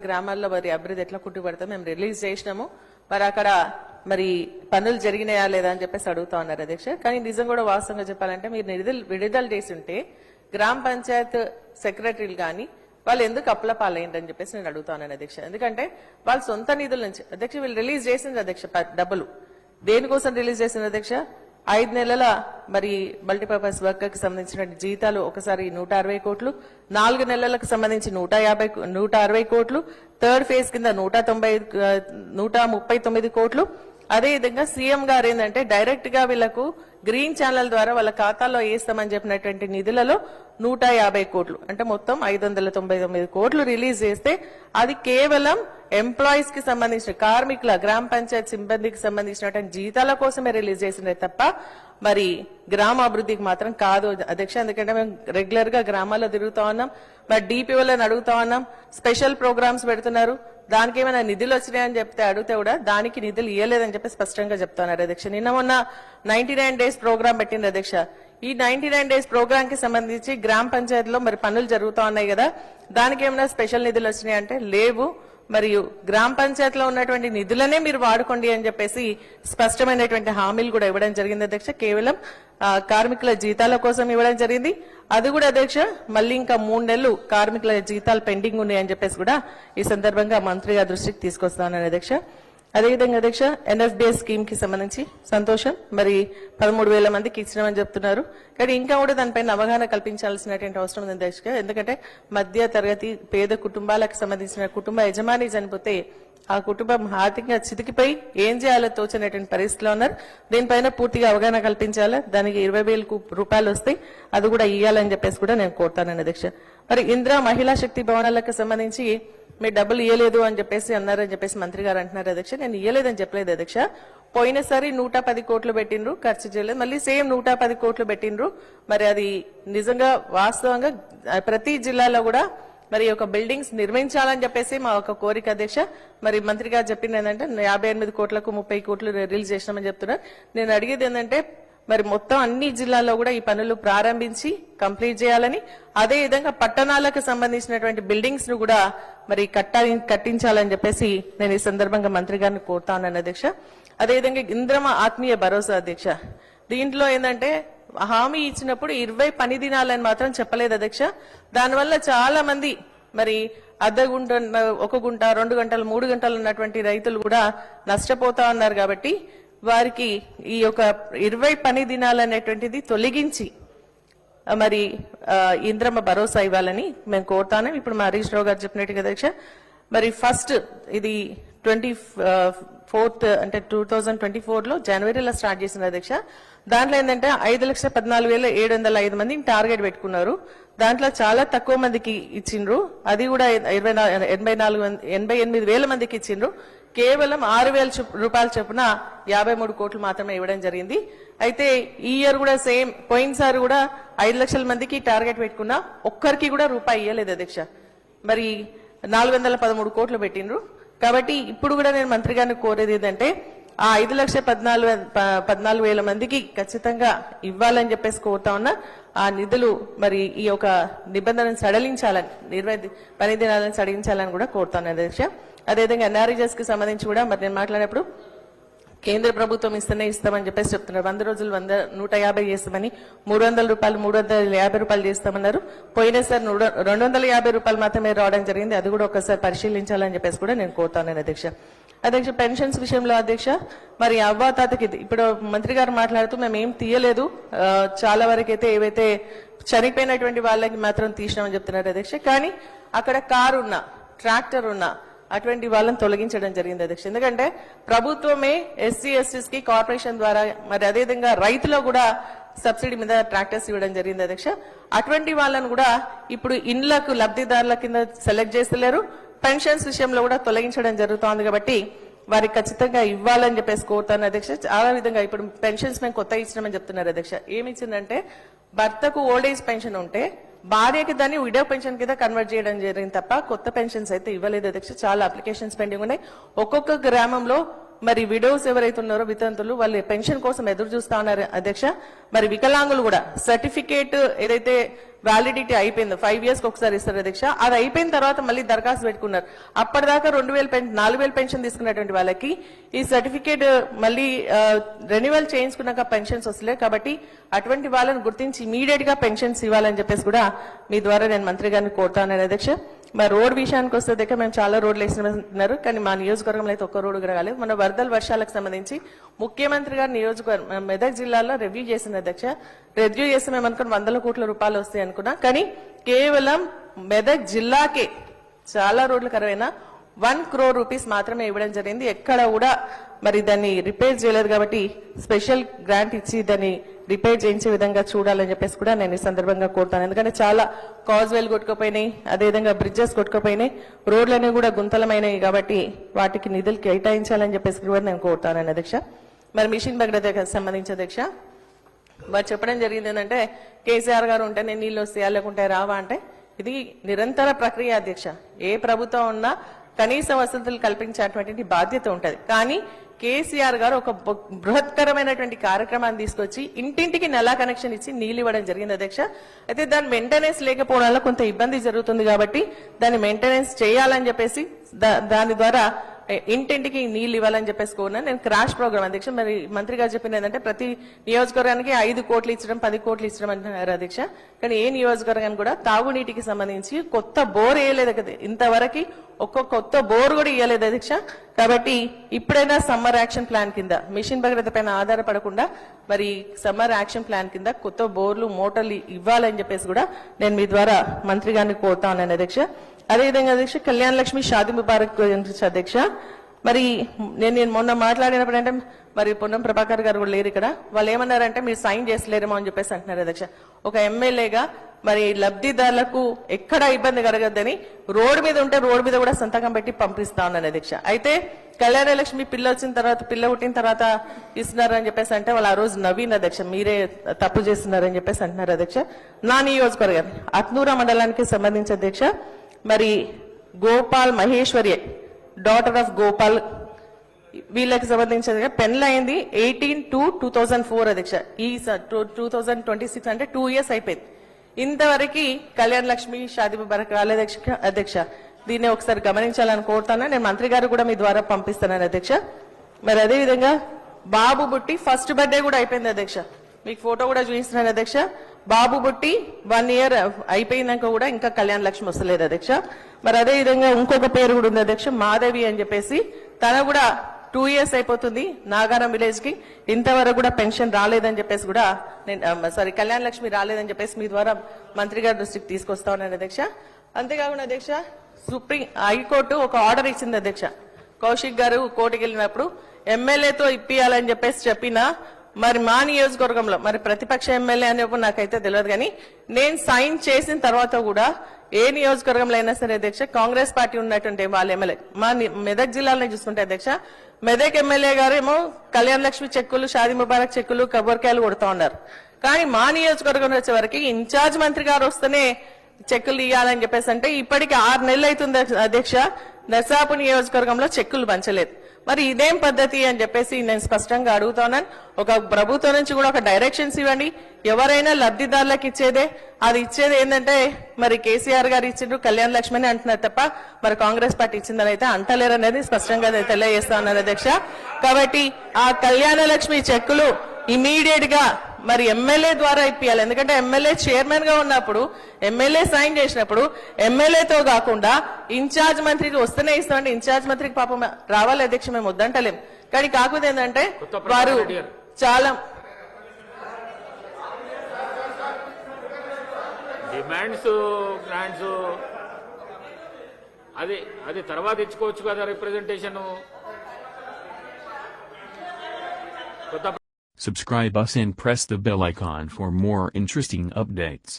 గ్రామాల్లో మరి అభివృద్ధి ఎట్లా కుట్టుబడతాం మేము రిలీజ్ చేసినాము మరి అక్కడ మరి పనులు జరిగినాయా లేదా అని చెప్పేసి అడుగుతా ఉన్నారు అధ్యక్ష. కానీ నిజం కూడా వాస్తవంగా చెప్పాలంటే మీరు విడుదల చేసి ఉంటే గ్రామ పంచాయత్ సెక్రటరీలు కానీ వాళ్ళు ఎందుకు అప్పుల పాలయ్యిందని చెప్పేసి నేను అడుగుతా ఉన్నాను అధ్యక్ష. ఎందుకంటే వాళ్ళ సొంత నిధుల నుంచి అధ్యక్ష వీళ్ళు రిలీజ్ చేసింది అధ్యక్ష డబ్బులు దేనికోసం రిలీజ్ చేసింది అధ్యక్ష 5 నెలల మరి మల్టీపర్పస్ వర్కర్ కి సంబంధించిన జీతాలు ఒకసారి 160 కోట్లు 4 నెలలకు సంబంధించి 160 కోట్లు థర్డ్ ఫేజ్ కింద 139 కోట్లు అదే విధంగా సీఎం గారు ఏంటంటే డైరెక్ట్ గా వీళ్లకు గ్రీన్ ఛానల్ ద్వారా వాళ్ళ ఖాతాలో వేస్తామని చెప్పినటువంటి నిధులలో 150 కోట్లు అంటే మొత్తం 599 కోట్లు రిలీజ్ చేస్తే అది కేవలం ఎంప్లాయీస్ కి సంబంధించిన కార్మికుల గ్రామ పంచాయత్ సిబ్బందికి సంబంధించినటువంటి జీతాల కోసమే రిలీజ్ చేసినది తప్ప మరి గ్రామ అభివృద్ధికి మాత్రం కాదు అధ్యక్ష. ఎందుకంటే మేము రెగ్యులర్ గా గ్రామాల్లో తిరుగుతా ఉన్నాం, మరి డిపిఓలను అడుగుతా ఉన్నాం, స్పెషల్ ప్రోగ్రామ్స్ పెడుతున్నారు, దానికి ఏమైనా నిధులు వచ్చినాయని చెప్తే అడిగితే కూడా దానికి నిధులు ఇవ్వలేదని చెప్పి స్పష్టంగా చెప్తున్నారు అధ్యక్ష. నిన్న మొన్న 99 డేస్ ప్రోగ్రామ్ పెట్టింది అధ్యక్ష. ఈ 99 డేస్ ప్రోగ్రామ్ కి సంబంధించి గ్రామ పంచాయతీలో మరి పనులు జరుగుతా ఉన్నాయి కదా, దానికి ఏమైనా స్పెషల్ నిధులు వచ్చినాయి అంటే లేవు, మరియు గ్రామ పంచాయతీలో ఉన్నటువంటి నిధులనే మీరు వాడుకోండి అని చెప్పేసి స్పష్టమైనటువంటి హామీలు కూడా ఇవ్వడం జరిగింది అధ్యక్ష. కేవలం కార్మికుల జీతాల కోసం ఇవ్వడం జరిగింది. అది కూడా అధ్యక్ష మళ్ళీ ఇంకా 3 నెలలు కార్మికుల జీతాలు పెండింగ్ ఉన్నాయి అని చెప్పేసి కూడా ఈ సందర్భంగా మంత్రి గారి దృష్టికి తీసుకొస్తానని అధ్యక్ష. అదేవిధంగా అధ్యక్ష ఎన్ఎఫ్డిఎస్ స్కీమ్ కి సంబంధించి సంతోషం, మరి 13,000 మందికి ఇచ్చినామని చెప్తున్నారు. కానీ ఇంకా కూడా దానిపైన అవగాహన కల్పించాల్సినటువంటి అవసరం ఉంది అధ్యక్ష. ఎందుకంటే మధ్య తరగతి పేద కుటుంబాలకు సంబంధించిన కుటుంబ యజమాని చనిపోతే ఆ కుటుంబం ఆర్థికంగా చితికిపోయి ఏం చేయాలో తోచనేటువంటి పరిస్థితిలో ఉన్నారు. దీనిపైన పూర్తిగా అవగాహన కల్పించాలా, దానికి 20,000 రూపాయలు వస్తాయి, అది కూడా ఇవ్వాలని చెప్పేసి కూడా నేను కోరుతానని అధ్యక్ష. మరి ఇందిరా మహిళా శక్తి భవనాలకు సంబంధించి మీరు డబ్బులు ఇవ్వలేదు అని చెప్పేసి అన్నారని చెప్పేసి మంత్రి గారు అంటున్నారు అధ్యక్ష. నేను ఇవ్వలేదని చెప్పలేదు అధ్యక్ష. పోయినసారి 110 కోట్లు పెట్టిండ్రు, ఖర్చు చేయలేదు, మళ్ళీ సేమ్ 110 కోట్లు పెట్టిండ్రు. మరి అది నిజంగా వాస్తవంగా ప్రతి జిల్లాలో కూడా మరి ఒక బిల్డింగ్స్ నిర్మించాలని చెప్పేసి మా ఒక కోరిక అధ్యక్ష. మరి మంత్రి గారు చెప్పింది ఏంటంటే 58 కోట్లకు 30 కోట్లు రిలీజ్ చేసినామని చెప్తున్నారు. నేను అడిగేది ఏంటంటే మరి మొత్తం అన్ని జిల్లాల్లో కూడా ఈ పనులు ప్రారంభించి కంప్లీట్ చేయాలని, అదే విధంగా పట్టణాలకు సంబంధించినటువంటి బిల్డింగ్స్ ను కూడా మరి కట్టించాలని చెప్పేసి నేను ఈ సందర్భంగా మంత్రి గారిని కోరుతా ఉన్నాను అధ్యక్ష. అదేవిధంగా ఇంద్రమ ఆత్మీయ భరోసా అధ్యక్ష, దీంట్లో ఏంటంటే హామీ ఇచ్చినప్పుడు 20 పని దినాలని మాత్రం చెప్పలేదు అధ్యక్ష. దానివల్ల చాలా మంది మరి అర్ధ గుంట 1 గుంట 2 గంటలు 3 గంటలు ఉన్నటువంటి రైతులు కూడా నష్టపోతా ఉన్నారు. కాబట్టి వారికి ఈ యొక్క 20 పని దినాలు అనేటువంటిది తొలగించి మరి ఇంద్రమ భరోసా ఇవ్వాలని మేము కోరుతాను. ఇప్పుడు మా హరీష్ రావు గారు చెప్పినట్టుగా అధ్యక్ష మరి ఫస్ట్ ఇది 24th అంటే 2024లో జనవరిలో స్టార్ట్ చేసిన అధ్యక్ష. దాంట్లో ఏంటంటే 5,14,705 మందిని టార్గెట్ పెట్టుకున్నారు. దాంట్లో చాలా తక్కువ మందికి ఇచ్చిండ్రు, అది కూడా 88,000 మందికి ఇచ్చిండ్రు. కేవలం 6,000 రూపాయల చొప్పున 53 కోట్లు మాత్రమే ఇవ్వడం జరిగింది. అయితే ఈ ఇయర్ కూడా సేమ్, పోయినసారి కూడా 5 లక్షల మందికి టార్గెట్ పెట్టుకున్నా ఒక్కరికి కూడా రూపాయి ఇవ్వలేదు అధ్యక్ష. మరి 413 కోట్లు పెట్టిండ్రు. కాబట్టి ఇప్పుడు కూడా నేను మంత్రి గారిని కోరేది ఏంటంటే ఆ 5,14,000 మందికి ఖచ్చితంగా ఇవ్వాలని చెప్పేసి కోరుతా ఉన్నా. ఆ నిధులు మరి ఈ యొక్క నిబంధనను సడలించాలని 20 పని దినాలను సడలించాలని కూడా కోరుతాను అధ్యక్ష. అదేవిధంగా ఎన్ఆర్ఈజెస్ కి సంబంధించి కూడా మరి నేను మాట్లాడినప్పుడు కేంద్ర ప్రభుత్వం ఇస్తామని చెప్పేసి చెప్తున్నారు. 100 రోజులు 150 చేస్తామని, 300 రూపాయలు 350 రూపాయలు చేస్తామన్నారు. పోయినసారి 250 రూపాయలు మాత్రమే రావడం జరిగింది. అది కూడా ఒకసారి పరిశీలించాలని చెప్పేసి కూడా నేను కోరుతాను అధ్యక్ష. అధ్యక్ష పెన్షన్స్ విషయంలో అధ్యక్ష మరి అవ్వాతాతకి ఇప్పుడు మంత్రి గారు మాట్లాడుతూ మేము ఏం తీయలేదు, చాలా వరకు అయితే ఏవైతే చనిపోయినటువంటి వాళ్ళకి మాత్రం తీసినామని చెప్తున్నారు అధ్యక్ష. కానీ అక్కడ కారు ఉన్నా ట్రాక్టర్ ఉన్నా అటువంటి వాళ్ళని తొలగించడం జరిగింది అధ్యక్ష. ఎందుకంటే ప్రభుత్వమే ఎస్సీ ఎస్టీస్ కి కార్పొరేషన్ ద్వారా మరి అదేవిధంగా రైతులో కూడా సబ్సిడీ మీద ట్రాక్టర్స్ ఇవ్వడం జరిగింది అధ్యక్ష. అటువంటి వాళ్ళను కూడా ఇప్పుడు ఇండ్లకు లబ్ధిదారుల కింద సెలెక్ట్ చేస్తలేరు, పెన్షన్స్ విషయంలో కూడా తొలగించడం జరుగుతోంది. కాబట్టి వారికి ఖచ్చితంగా ఇవ్వాలని చెప్పేసి కోరుతాను అధ్యక్ష. చాలా విధంగా ఇప్పుడు పెన్షన్స్ మేము కొత్త ఇచ్చినామని చెప్తున్నారు అధ్యక్ష. ఏమి ఇచ్చిందంటే భర్తకు ఓల్డ్ ఏజ్ పెన్షన్ ఉంటే భార్యకి దాన్ని విడో పెన్షన్ కింద కన్వర్ట్ చేయడం జరిగింది తప్ప కొత్త పెన్షన్స్ అయితే ఇవ్వలేదు అధ్యక్ష. చాలా అప్లికేషన్స్ పెండింగ్ ఉన్నాయి. ఒక్కొక్క గ్రామంలో మరి విడోస్ ఎవరైతే ఉన్నారో వితంతులు వాళ్ళు పెన్షన్ కోసం ఎదురు చూస్తా ఉన్నారు అధ్యక్ష. మరి వికలాంగులు కూడా సర్టిఫికేట్ ఏదైతే వ్యాలిడిటీ అయిపోయిందో 5 years ఒకసారి ఇస్తారు అధ్యక్ష, అది అయిపోయిన తర్వాత మళ్ళీ దరఖాస్తు పెట్టుకున్నారు. అప్పటిదాకా 4,000 పెన్షన్ తీసుకున్నటువంటి వాళ్ళకి ఈ సర్టిఫికేట్ మళ్ళీ రెన్యువల్ చేయించుకున్నాక పెన్షన్స్ వస్తలేదు. కాబట్టి అటువంటి వాళ్ళని గుర్తించి ఇమీడియట్ గా పెన్షన్స్ ఇవ్వాలని చెప్పేసి కూడా మీ ద్వారా నేను మంత్రి గారిని కోరుతాను అధ్యక్ష. మరి రోడ్ విషయానికి వస్తే దగ్గర మేము చాలా రోడ్లు వేస్తున్నారు, కానీ మా నియోజకవర్గంలో అయితే ఒక్క రోడ్డు కూడా రాలేదు. మన వరదల వర్షాలకు సంబంధించి ముఖ్యమంత్రి గారు నియోజకవర్గం మెదక్ జిల్లాలో రివ్యూ చేసిన అధ్యక్ష. రివ్యూ చేస్తే మేము అనుకున్న 100 కోట్ల రూపాయలు వస్తాయి అనుకున్నా, కానీ కేవలం మెదక్ జిల్లాకే చాలా రోడ్లు కరువైన 1 crore rupees మాత్రమే ఇవ్వడం జరిగింది. ఎక్కడ కూడా మరి దాన్ని రిపేర్ చేయలేదు. కాబట్టి స్పెషల్ గ్రాంట్ ఇచ్చి దాన్ని రిపేర్ చేయించే విధంగా చూడాలని చెప్పేసి కూడా నేను ఈ సందర్భంగా కోరుతాను. ఎందుకంటే చాలా కాజ్వేలు కొట్టుకుపోయినాయి, అదేవిధంగా బ్రిడ్జెస్ కొట్టుకుపోయినాయి, రోడ్లన్నీ కూడా గుంతలమైనవి. కాబట్టి వాటికి నిధులు కేటాయించాలని చెప్పేసి కూడా నేను కోరుతాను అధ్యక్ష. మరి మిషన్ భగీరథకు సంబంధించి అధ్యక్ష వారు చెప్పడం జరిగింది ఏంటంటే కేసీఆర్ గారు ఉంటేనే నీళ్ళు వస్తాయా లేకుంటే రావా అంటే, ఇది నిరంతర ప్రక్రియ అధ్యక్ష. ఏ ప్రభుత్వం ఉన్నా కనీస వసతులు కల్పించేటువంటి బాధ్యత ఉంటది. కానీ కేసీఆర్ గారు ఒక బృహత్కరమైనటువంటి కార్యక్రమాన్ని తీసుకొచ్చి ఇంటింటికి నెలా కనెక్షన్ ఇచ్చి నీళ్ళు ఇవ్వడం జరిగింది అధ్యక్ష. అయితే దాని మెయింటెనెన్స్ లేకపోవడం వల్ల కొంత ఇబ్బంది జరుగుతుంది. కాబట్టి దాన్ని మెయింటెనెన్స్ చేయాలని చెప్పేసి దాని ద్వారా ఇంటింటికి నీళ్లు ఇవ్వాలని చెప్పేసి కోరినా. నేను క్రాష్ ప్రోగ్రామ్ అధ్యక్ష. మరి మంత్రి గారు చెప్పింది ఏంటంటే ప్రతి నియోజకవర్గానికి 5 కోట్లు ఇచ్చడం 10 కోట్లు ఇచ్చడం అంటున్నారు అధ్యక్ష. కానీ ఏ నియోజకవర్గానికి కూడా తాగునీటికి సంబంధించి కొత్త బోర్ వేయలేదు కదా, ఇంతవరకు ఒక్క కొత్త బోర్ కూడా ఇవ్వలేదు అధ్యక్ష. కాబట్టి ఇప్పుడైనా సమ్మర్ యాక్షన్ ప్లాన్ కింద మిషన్ భగీరథ పైన ఆధారపడకుండా మరి సమ్మర్ యాక్షన్ ప్లాన్ కింద కొత్త బోర్లు మోటార్లు ఇవ్వాలని చెప్పేసి కూడా నేను మీ ద్వారా మంత్రి గారిని కోరుతా ఉన్నాను అధ్యక్ష. అదేవిధంగా అధ్యక్ష కళ్యాణ్ లక్ష్మి షాదీ ముబారక్ గురించి అధ్యక్ష. మరి నేను మొన్న మాట్లాడినప్పుడు అంటే మరి పొన్నం ప్రభాకర్ గారు కూడా లేరు ఇక్కడ. వాళ్ళు ఏమన్నారంటే మీరు సైన్ చేసలేరేమో అని చెప్పేసి అంటున్నారు అధ్యక్ష. ఒక ఎమ్మెల్యేగా మరి లబ్ధిదారులకు ఎక్కడ ఇబ్బంది కలగద్దని రోడ్డు మీద ఉంటే రోడ్డు మీద కూడా సంతకం పెట్టి పంపిస్తా ఉన్నాను అధ్యక్ష. అయితే కళ్యాణ లక్ష్మి పిల్ల వచ్చిన తర్వాత పిల్ల పుట్టిన తర్వాత ఇస్తున్నారని చెప్పేసి అంటే వాళ్ళు ఆ రోజు నవీన్ అధ్యక్ష మీరే తప్పు చేస్తున్నారని చెప్పేసి అంటున్నారు అధ్యక్ష. నా నియోజకవర్గం అత్నూరా మండలానికి సంబంధించి అధ్యక్ష మరి గోపాల్ మహేశ్వరి డాటర్ ఆఫ్ గోపాల్ వీళ్ళకి సంబంధించి పెళ్ళయింది 18/2/2004 అధ్యక్ష. ఈ 2026 అంటే 2 years అయిపోయింది. ఇంతవరకు కళ్యాణ్ లక్ష్మి షాదీ ముబారక్ రాలేదు అధ్యక్ష. దీన్ని ఒకసారి గమనించాలని కోరుతాను. నేను మంత్రి గారు కూడా మీ ద్వారా పంపిస్తాను అధ్యక్ష. మరి అదేవిధంగా బాబు బుట్టి ఫస్ట్ బర్త్డే కూడా అయిపోయింది అధ్యక్ష. మీకు ఫోటో కూడా చూపిస్తున్నాను అధ్యక్ష. బాబు బుట్టి 1 year అయిపోయినాక కూడా ఇంకా కళ్యాణ్ లక్ష్మి వస్తలేదు అధ్యక్ష. మరి అదే విధంగా ఇంకొక పేరు కూడా ఉంది అధ్యక్ష, మాధవి అని చెప్పేసి. తన కూడా 2 years అయిపోతుంది నాగారం విలేజ్ కి, ఇంతవరకు కూడా పెన్షన్ రాలేదని చెప్పేసి కూడా నేను కళ్యాణ్ లక్ష్మి రాలేదని చెప్పేసి మీ ద్వారా మంత్రి గారి దృష్టికి తీసుకొస్తా ఉన్నాను అధ్యక్ష. అంతేకాకుండా అధ్యక్ష సుప్రీం హైకోర్టు ఒక ఆర్డర్ ఇచ్చింది అధ్యక్ష. కౌశిక్ గారు కోర్టుకి వెళ్ళినప్పుడు ఎమ్మెల్యేతో ఇప్పియాలని చెప్పేసి చెప్పినా మరి మా నియోజకవర్గంలో మరి ప్రతిపక్ష ఎమ్మెల్యే అనేప్పుడు నాకైతే తెలియదు, కానీ నేను సైన్ చేసిన తర్వాత కూడా ఏ నియోజకవర్గంలో అయినా సరే అధ్యక్ష కాంగ్రెస్ పార్టీ ఉన్నటువంటి వాళ్ళ ఎమ్మెల్యే మా మెదక్ జిల్లాలో చూసుకుంటే అధ్యక్ష మెదక్ ఎమ్మెల్యే గారు ఏమో కళ్యాణ్ లక్ష్మి చెక్కులు షాదీ ముబారక్ చెక్కులు కొబ్బరికాయలు కొడుతూ ఉన్నారు. కానీ మా నియోజకవర్గం వచ్చే వరకు ఇన్ఛార్జ్ మంత్రి గారు వస్తేనే చెక్కులు ఇవ్వాలని చెప్పేసి అంటే ఇప్పటికి 6 నెలలు అవుతుంది అధ్యక్ష. నర్సాపూర్ నియోజకవర్గంలో చెక్కులు పంచలేదు. మరి ఇదేం పద్ధతి అని చెప్పేసి నేను స్పష్టంగా అడుగుతున్నాను. ఒక ప్రభుత్వం నుంచి కూడా ఒక డైరెక్షన్స్ ఇవ్వండి. ఎవరైనా లబ్ధిదారులకు ఇచ్చేదే, అది ఇచ్చేది ఏంటంటే మరి కేసీఆర్ గారు ఇచ్చిండ్రు కళ్యాణ్ లక్ష్మి అని అంటున్నారు తప్ప మరి కాంగ్రెస్ పార్టీ ఇచ్చిందని అయితే అంటలేరు అనేది స్పష్టంగా తెలియజేస్తా ఉన్నాను అధ్యక్ష. కాబట్టి ఆ కళ్యాణ లక్ష్మి చెక్కులు ఇమీడియట్ గా మరి ఎమ్మెల్యే ద్వారా ఇప్పియాలి. ఎందుకంటే ఎమ్మెల్యే చైర్మన్ గా ఉన్నప్పుడు ఎమ్మెల్యే సైన్ చేసినప్పుడు ఎమ్మెల్యేతో కాకుండా ఇన్ఛార్జ్ మంత్రికి వస్తేనే ఇస్తామంటే ఇన్ఛార్జ్ మంత్రికి పాపం రావాలి అధ్యక్ష, మేము వద్దంటలేం. కానీ కాకపోతే ఏంటంటే వారు చాలా డిమాండ్స్ గ్రాంట్స్ అది తర్వాత ఇచ్చుకోవచ్చు కదా representation. Subscribe us and press the bell icon for more interesting updates.